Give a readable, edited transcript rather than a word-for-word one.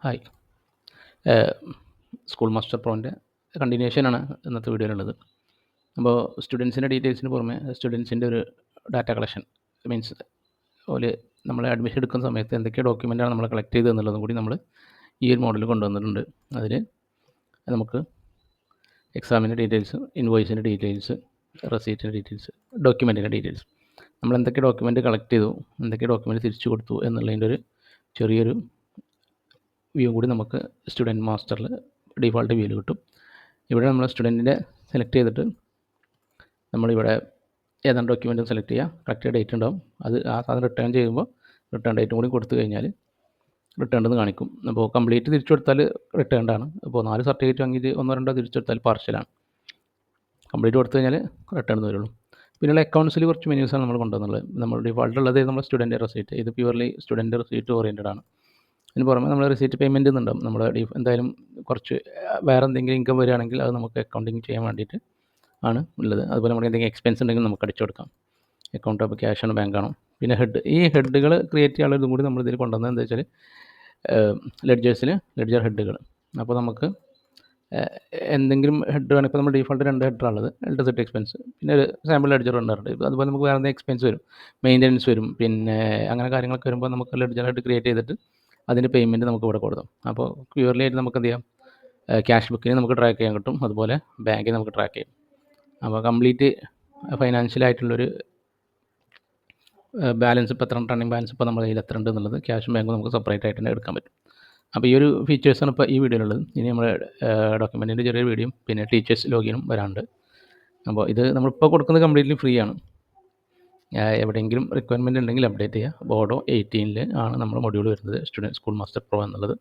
Hi. School master പ്രോൻ്റെ കണ്ടിന്യൂഷനാണ് ഇന്നത്തെ വീഡിയോയിലുള്ളത്. അപ്പോൾ സ്റ്റുഡൻസിൻ്റെ ഡീറ്റെയിൽസിന് പുറമെ സ്റ്റുഡൻസിൻ്റെ ഒരു ഡാറ്റ കളക്ഷൻ മീൻസ് ഓല് നമ്മൾ അഡ്മിഷൻ എടുക്കുന്ന സമയത്ത് എന്തൊക്കെ ഡോക്യുമെൻ്റാണ് നമ്മൾ കളക്ട് ചെയ്തത് എന്നുള്ളതും കൂടി നമ്മൾ ഈ ഒരു മോഡൽ കൊണ്ടുവന്നിട്ടുണ്ട്. അതിൽ നമുക്ക് എക്സാമിൻ്റെ ഡീറ്റെയിൽസ്, ഇൻവോയ്സിൻ്റെ ഡീറ്റെയിൽസ്, റെസീറ്റിൻ്റെ ഡീറ്റെയിൽസ്, ഡോക്യുമെൻറ്റിൻ്റെ ഡീറ്റെയിൽസ്, നമ്മൾ എന്തൊക്കെ ഡോക്യുമെൻ്റ് കളക്ട് ചെയ്തു, എന്തൊക്കെ ഡോക്യുമെൻ്റ് തിരിച്ചു കൊടുത്തു എന്നുള്ളതിൻ്റെ ഒരു ചെറിയൊരു വ്യൂ കൂടി നമുക്ക് സ്റ്റുഡൻറ്റ് മാസ്റ്ററിൽ ഡിഫോൾട്ട് വ്യൂവിൽ കിട്ടും. ഇവിടെ നമ്മൾ സ്റ്റുഡൻറ്റിൻ്റെ സെലക്ട് ചെയ്തിട്ട് നമ്മളിവിടെ ഏതാണ് ഡോക്യുമെൻറ്റ് സെലക്ട് ചെയ്യുക, കറക്റ്റ് ഡേറ്റ് ഉണ്ടാവും. അത് ആ സാധനം റിട്ടേൺ ചെയ്യുമ്പോൾ റിട്ടേൺ ഡേറ്റും കൂടി കൊടുത്തു കഴിഞ്ഞാൽ റിട്ടേൺ എന്ന് കാണിക്കും. അപ്പോൾ കംപ്ലീറ്റ് തിരിച്ചു കൊടുത്താൽ റിട്ടേൺഡാണ്. അപ്പോൾ 4 സർട്ടിഫിക്കറ്റ് വാങ്ങിയിട്ട് 1-2 തിരിച്ചു കൊടുത്താൽ പാർഷ്യലാണ്. കംപ്ലീറ്റ് കൊടുത്തു കഴിഞ്ഞാൽ റിട്ടേൺ എന്ന് വരുള്ളൂ. പിന്നെയുള്ള അക്കൗണ്ട്സിൽ കുറച്ച് മെനൂസാണ് നമ്മൾ കൊണ്ടുവന്നുള്ളത്. നമ്മൾ ഡിഫോൾട്ട് ഉള്ളത് നമ്മൾ സ്റ്റുഡൻറ്റ് റെസീറ്റ്, ഇത് പ്യുവർലി സ്റ്റുഡൻറ്റ് റെസീറ്റ് ഓറിയൻറ്റഡ് ആണ്. അതിന് പുറമെ നമ്മൾ റെസീറ്റ് പേയ്മെൻറ്റ് എന്നുണ്ടാവും. നമ്മൾ എന്തായാലും കുറച്ച് വേറെ എന്തെങ്കിലും ഇൻകം വരികയാണെങ്കിൽ അത് നമുക്ക് അക്കൗണ്ടിങ് ചെയ്യാൻ വേണ്ടിയിട്ട് ആണ് ഉള്ളത്. അതുപോലെ നമുക്ക് എന്തെങ്കിലും എക്സ്പെൻസ് ഉണ്ടെങ്കിൽ നമുക്ക് അടിച്ചു കൊടുക്കാം. അക്കൗണ്ട് അപ്പോൾ ക്യാഷാണ്, ബാങ്കാണോ. പിന്നെ ഈ ഹെഡുകൾ ക്രിയേറ്റ് ചെയ്യാനുള്ള ഇതും കൂടി നമ്മൾ ഇതിൽ കൊണ്ടുവന്നത് എന്താ വെച്ചാൽ ലെഡ്ജർ ഹെഡുകൾ. അപ്പോൾ നമുക്ക് എന്തെങ്കിലും ഹെഡ് വേണം. ഇപ്പോൾ നമ്മൾ ഡിഫോൾട്ട് 2 ഹെഡറാണുള്ളത്, റെസിറ്റ് എക്സ്പെൻസ്, പിന്നെ ഒരു സാമ്പിൾ ലെഡ്ജർ ഉണ്ടാറുണ്ട്. അതുപോലെ നമുക്ക് വേറെ എന്തെങ്കിലും എക്സ്പെൻസ് വരും, മെയിൻ്റനൻസ് വരും, പിന്നെ അങ്ങനെ കാര്യങ്ങളൊക്കെ വരുമ്പോൾ നമുക്ക് ലെഡ്ജർ ഹെഡ് ക്രിയേറ്റ് ചെയ്തിട്ട് അതിൻ്റെ പേയ്മെൻറ്റ് നമുക്ക് ഇവിടെ കൊടുക്കാം. അപ്പോൾ പ്യുവർലി ആയിട്ട് നമുക്ക് എന്ത് ചെയ്യാം, ക്യാഷ് ബുക്കിന് നമുക്ക് ട്രാക്ക് ചെയ്യാൻ കിട്ടും, അതുപോലെ ബാങ്കിൽ നമുക്ക് ട്രാക്ക് ചെയ്യാം. അപ്പോൾ കംപ്ലീറ്റ് ഫൈനാൻഷ്യലായിട്ടുള്ളൊരു ബാലൻസ് ഇപ്പോൾ എത്ര റണ്ണിങ് ബാലൻസ് ഇപ്പോൾ നമ്മുടെ കയ്യിൽ എത്ര ഉണ്ട് എന്നുള്ളത് ക്യാഷും ബാങ്കും നമുക്ക് സെപ്പറേറ്റ് ആയിട്ട് തന്നെ എടുക്കാൻ പറ്റും. അപ്പോൾ ഈ ഒരു ഫീച്ചേഴ്സാണ് ഇപ്പോൾ ഈ വീഡിയോയിലുള്ളത്. ഇനി നമ്മൾ ഡോക്യുമെൻറ്റിൻ്റെ ചെറിയൊരു വീഡിയോയും പിന്നെ ടീച്ചേഴ്സ് ലോഗിനും വരാനുണ്ട്. അപ്പോൾ ഇത് നമ്മളിപ്പോൾ കൊടുക്കുന്നത് കംപ്ലീറ്റ്ലി ഫ്രീ ആണ്. എവിടെയെങ്കിലും റിക്വയർമെൻറ്റ് ഉണ്ടെങ്കിൽ അപ്ഡേറ്റ് ചെയ്യുക. ബോഡോ 18 ആണ് നമ്മുടെ മൊഡ്യൂൾ വരുന്നത്, സ്കൂൾ മാസ്റ്റർ പ്രോ എന്നുള്ളത്.